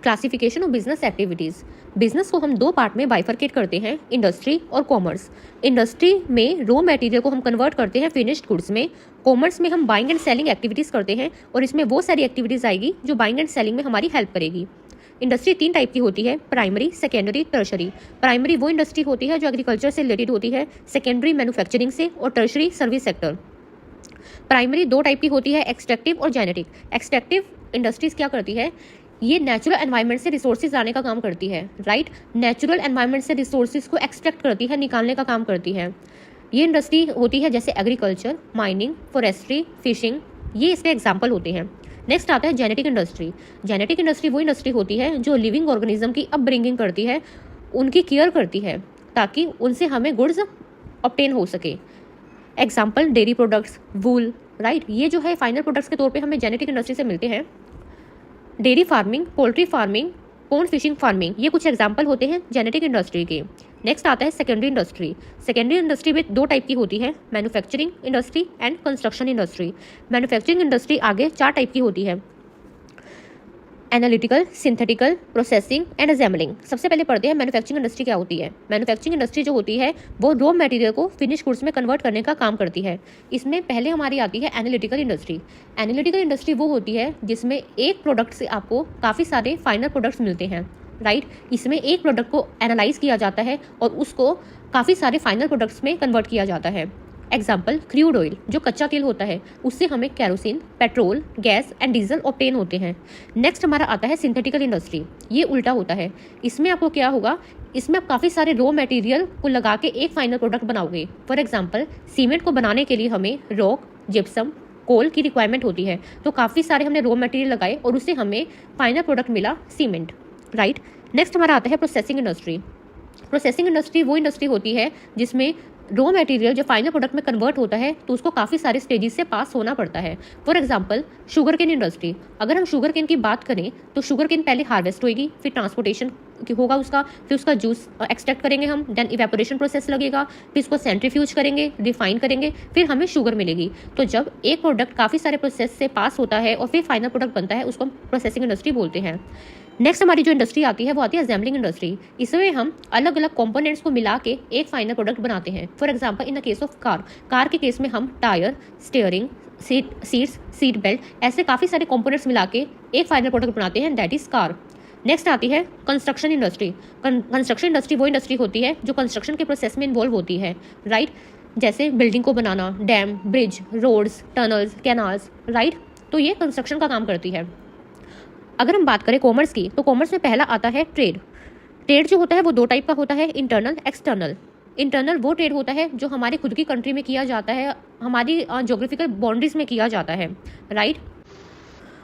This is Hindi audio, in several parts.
Classification of business activities. Business को हम दो पार्ट में बाइफरकेट करते हैं, इंडस्ट्री और कॉमर्स। इंडस्ट्री में रॉ मटेरियल को हम कन्वर्ट करते हैं फिनिश्ड गुड्स में। कॉमर्स में हम बाइंग एंड सेलिंग एक्टिविटीज़ करते हैं और इसमें वो सारी एक्टिविटीज़ आएगी जो बाइंग एंड सेलिंग में हमारी हेल्प करेगी। इंडस्ट्री 3 टाइप की होती है, प्राइमरी, सेकेंडरी, टर्शरी। प्राइमरी वो इंडस्ट्री होती है जो एग्रीकल्चर से रिलेटेड होती है, सेकेंडरी मैन्युफैक्चरिंग से, और tertiary service sector. Primary 2 type की होती है, एक्सट्रैक्टिव और जेनेटिक। एक्सट्रैक्टिव इंडस्ट्रीज क्या करती है, ये नेचुरल एनवायरनमेंट से रिसोर्सेज लाने का काम करती है, राइट। नेचुरल एनवायरनमेंट से रिसोर्सेज को एक्सट्रैक्ट करती है, निकालने का काम करती है। ये इंडस्ट्री होती है जैसे एग्रीकल्चर, माइनिंग, फॉरेस्ट्री, फिशिंग, ये इसके एग्जाम्पल होते हैं। नेक्स्ट आता है जेनेटिक इंडस्ट्री। जेनेटिक इंडस्ट्री वो इंडस्ट्री होती है जो लिविंग ऑर्गेनिज्म की अपब्रिंगिंग करती है, उनकी केयर करती है ताकि उनसे हमें गुड्स ऑब्टेन हो सके। एग्जाम्पल डेयरी प्रोडक्ट्स, वूल, राइट। ये जो है फाइनल प्रोडक्ट्स के तौर पे हमें जेनेटिक इंडस्ट्री से मिलते हैं। Dairy farming, poultry farming, pond fishing farming, ये कुछ एग्जाम्पल होते हैं जेनेटिक इंडस्ट्री के। नेक्स्ट आता है सेकेंडरी इंडस्ट्री। सेकेंडरी इंडस्ट्री में 2 टाइप की होती है, manufacturing industry and construction industry. Manufacturing industry आगे 4 टाइप की होती है, analytical, synthetical, processing and assembling. सबसे पहले पढ़ते हैं मैन्युफैक्चरिंग इंडस्ट्री क्या होती है। मैन्युफैक्चरिंग इंडस्ट्री जो होती है वो रॉ मटेरियल को फिनिश गुड्स में कन्वर्ट करने का काम करती है। इसमें पहले हमारी आती है एनालिटिकल इंडस्ट्री। एनालिटिकल इंडस्ट्री वो होती है जिसमें एक प्रोडक्ट से आपको काफ़ी सारे फाइनल प्रोडक्ट्स मिलते हैं, राइट। इसमें एक प्रोडक्ट को एनालाइज किया जाता है और उसको काफ़ी सारे फाइनल प्रोडक्ट्स में कन्वर्ट किया जाता है। एग्जाम्पल क्रूड ऑयल, जो कच्चा तेल होता है, उससे हमें kerosene, petrol, gas and diesel obtain होते हैं। नेक्स्ट हमारा आता है सिंथेटिकल इंडस्ट्री। ये उल्टा होता है, इसमें आपको क्या होगा, इसमें आप काफ़ी सारे रॉ मटेरियल को लगा के एक फाइनल प्रोडक्ट बनाओगे। फॉर एग्जाम्पल सीमेंट को बनाने के लिए हमें रॉक, जिप्सम, कोल की रिक्वायरमेंट होती है, तो काफ़ी सारे हमने रॉ मटेरियल लगाए और उससे हमें फाइनल प्रोडक्ट मिला सीमेंट, राइट। नेक्स्ट हमारा आता है प्रोसेसिंग इंडस्ट्री। प्रोसेसिंग इंडस्ट्री वो इंडस्ट्री होती है जिसमें रॉ मटेरियल जो फाइनल प्रोडक्ट में कन्वर्ट होता है तो उसको काफ़ी सारे स्टेजेस से पास होना पड़ता है। For example sugarcane industry. अगर हम शुगर केन की बात करें तो शुगर केन पहले हार्वेस्ट होगी, फिर ट्रांसपोर्टेशन होगा उसका, फिर उसका जूस एक्सट्रैक्ट करेंगे हम, देन इवेपोरेशन प्रोसेस लगेगा, फिर इसको सेंट्रीफ्यूज करेंगे, रिफाइन करेंगे, फिर हमें शुगर मिलेगी। तो जब एक प्रोडक्ट काफ़ी सारे प्रोसेस से पास होता है और फिर फाइनल प्रोडक्ट बनता है, उसको हम प्रोसेसिंग इंडस्ट्री बोलते हैं। नेक्स्ट हमारी जो इंडस्ट्री आती है वो आती है असेंबलिंग इंडस्ट्री। इसमें हम अलग अलग कंपोनेंट्स को मिला के एक फाइनल प्रोडक्ट बनाते हैं। For example in the case of car के केस में हम tyre, steering, seats, seat belt, ऐसे काफ़ी सारे कंपोनेंट्स मिला के एक फाइनल प्रोडक्ट बनाते हैं, दैट इज कार। नेक्स्ट आती है कंस्ट्रक्शन इंडस्ट्री। कंस्ट्रक्शन इंडस्ट्री वो इंडस्ट्री होती है जो कंस्ट्रक्शन के प्रोसेस में इन्वॉल्व होती है, राइट। जैसे बिल्डिंग को बनाना, dam, bridge, roads, tunnels, canals, right. तो ये कंस्ट्रक्शन का काम करती है। अगर हम बात करें कॉमर्स की, तो कॉमर्स में पहला आता है ट्रेड। ट्रेड जो होता है वो 2 टाइप का होता है, इंटरनल, एक्सटर्नल। इंटरनल वो ट्रेड होता है जो हमारी खुद की कंट्री में किया जाता है, हमारी ज्योग्राफिकल बाउंड्रीज में किया जाता है, राइट।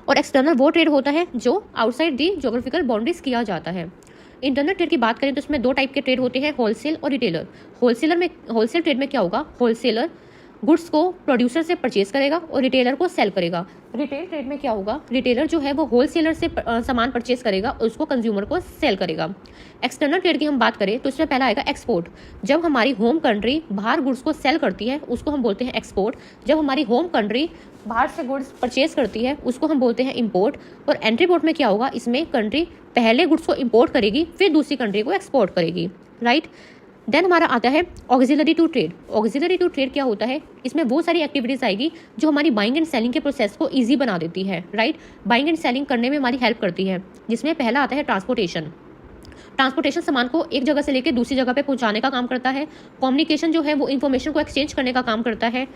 और एक्सटर्नल वो ट्रेड होता है जो आउटसाइड दी ज्योग्राफिकल बाउंड्रीज किया जाता है। इंटरनल ट्रेड की बात करें तो इसमें 2 टाइप के ट्रेड होते हैं, होलसेल और रिटेलर। होलसेल ट्रेड में क्या होगा, होलसेलर गुड्स को प्रोड्यूसर से परचेज करेगा और रिटेलर को सेल करेगा। रिटेल ट्रेड में क्या होगा, रिटेलर जो है वो होलसेलर से सामान परचेज करेगा और उसको कंज्यूमर को सेल करेगा। एक्सटर्नल ट्रेड की हम बात करें तो इसमें पहला आएगा एक्सपोर्ट। जब हमारी होम कंट्री बाहर गुड्स को सेल करती है उसको हम बोलते हैं एक्सपोर्ट। जब हमारी होम कंट्री बाहर से गुड्स परचेज करती है उसको हम बोलते हैं इंपोर्ट। और एंट्री पोर्ट में क्या होगा, इसमें कंट्री पहले गुड्स को इंपोर्ट करेगी फिर दूसरी कंट्री को एक्सपोर्ट करेगी, राइट। देन हमारा आता है auxiliary to trade. Auxiliary to trade क्या होता है, इसमें वो सारी एक्टिविटीज़ आएगी जो हमारी बाइंग एंड सेलिंग के प्रोसेस को ईजी बना देती है, राइट। बाइंग एंड सेलिंग करने में हमारी हेल्प करती है, जिसमें पहला आता है ट्रांसपोर्टेशन। ट्रांसपोर्टेशन सामान को एक जगह से लेकर दूसरी जगह पे पहुंचाने का काम करता है। कम्युनिकेशन जो है वो इन्फॉर्मेशन को एक्सचेंज करने का काम करता है।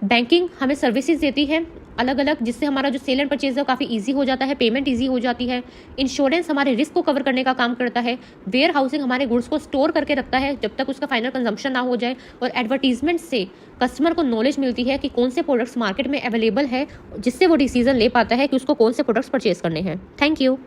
बैंकिंग हमें सर्विसेज देती है अलग अलग, जिससे हमारा जो सेल एंड परचेज है काफ़ी इजी हो जाता है, पेमेंट इजी हो जाती है। इंश्योरेंस हमारे रिस्क को कवर करने का काम करता है। वेयर हाउसिंग हमारे गुड्स को स्टोर करके रखता है जब तक उसका फाइनल कंजम्पशन ना हो जाए। और एडवर्टीजमेंट से कस्टमर को नॉलेज मिलती है कि कौन से प्रोडक्ट्स मार्केट में अवेलेबल है, जिससे वो डिसीजन ले पाता है कि उसको कौन से प्रोडक्ट्स परचेज करने हैं। Thank you.